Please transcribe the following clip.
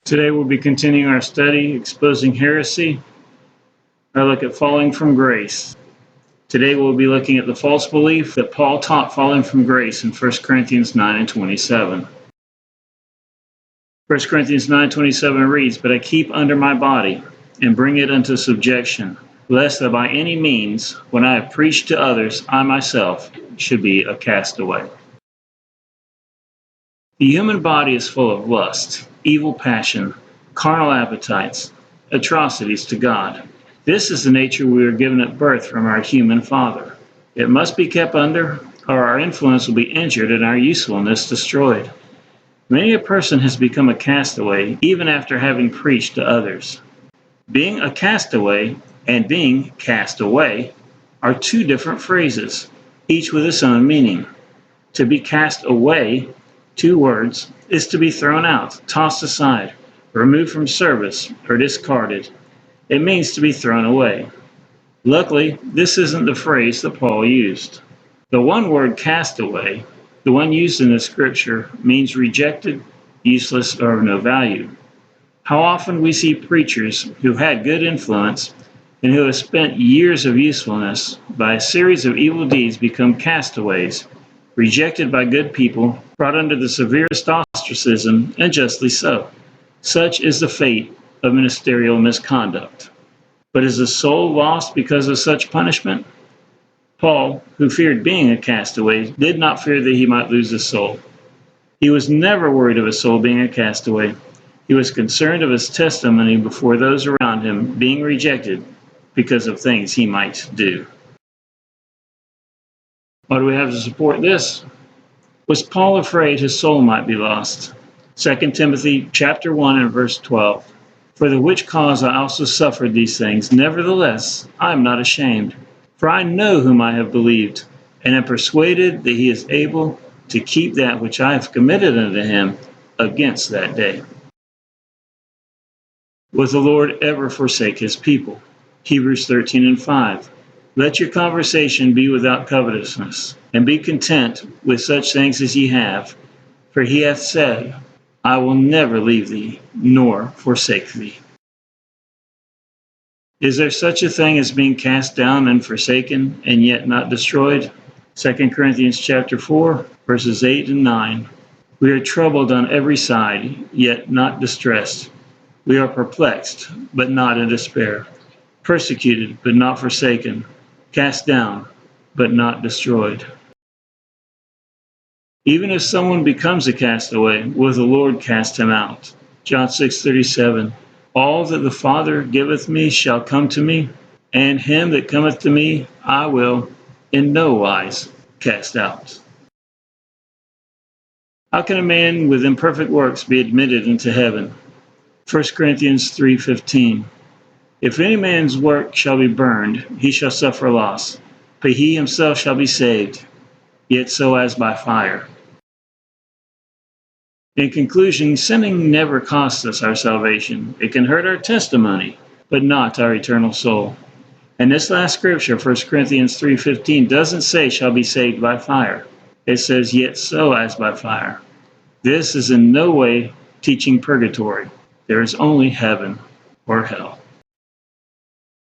Today we'll be continuing our study, Exposing Heresy, our look at falling from grace. Today we'll be looking at the false belief that Paul taught falling from grace in 1 Corinthians 9 and 27. 1 Corinthians 9:27 reads, "But I keep under my body, and bring it unto subjection, lest that by any means, when I have preached to others, I myself should be a castaway." The human body is full of lust, evil passion, carnal appetites, atrocities to God. This is the nature we are given at birth from our human father. It must be kept under, or our influence will be injured and our usefulness destroyed. Many a person has become a castaway even after having preached to others. Being a castaway and being cast away are two different phrases, each with its own meaning. To be cast away, two words, is to be thrown out, tossed aside, removed from service, or discarded. It means to be thrown away. Luckily, this isn't the phrase that Paul used. The one word castaway, the one used in the scripture, means rejected, useless, or of no value. How often we see preachers who had good influence and who have spent years of usefulness by a series of evil deeds become castaways, rejected by good people, brought under the severest ostracism, and justly so. Such is the fate of ministerial misconduct. But is the soul lost because of such punishment? Paul, who feared being a castaway, did not fear that he might lose his soul. He was never worried of his soul being a castaway. He was concerned of his testimony before those around him being rejected because of things he might do. What do we have to support this? Was Paul afraid his soul might be lost? 2 Timothy chapter 1 and verse 12. "For the which cause I also suffered these things, nevertheless I am not ashamed. For I know whom I have believed, and am persuaded that he is able to keep that which I have committed unto him against that day." Will the Lord ever forsake his people? Hebrews 13 and 5. "Let your conversation be without covetousness, and be content with such things as ye have. For he hath said, I will never leave thee, nor forsake thee." Is there such a thing as being cast down and forsaken, and yet not destroyed? 2 Corinthians chapter 4, verses 8 and 9. "We are troubled on every side, yet not distressed. We are perplexed, but not in despair. Persecuted, but not forsaken. Cast down, but not destroyed." Even if someone becomes a castaway, will the Lord cast him out? John 6:37. "All that the Father giveth me shall come to me, and him that cometh to me I will in no wise cast out." How can a man with imperfect works be admitted into heaven? 1 Corinthians 3:15. "If any man's work shall be burned, he shall suffer loss, but he himself shall be saved, yet so as by fire." In conclusion, sinning never costs us our salvation. It can hurt our testimony, but not our eternal soul. And this last scripture, 1 Corinthians 3:15, doesn't say shall be saved by fire. It says yet so as by fire. This is in no way teaching purgatory. There is only heaven or hell.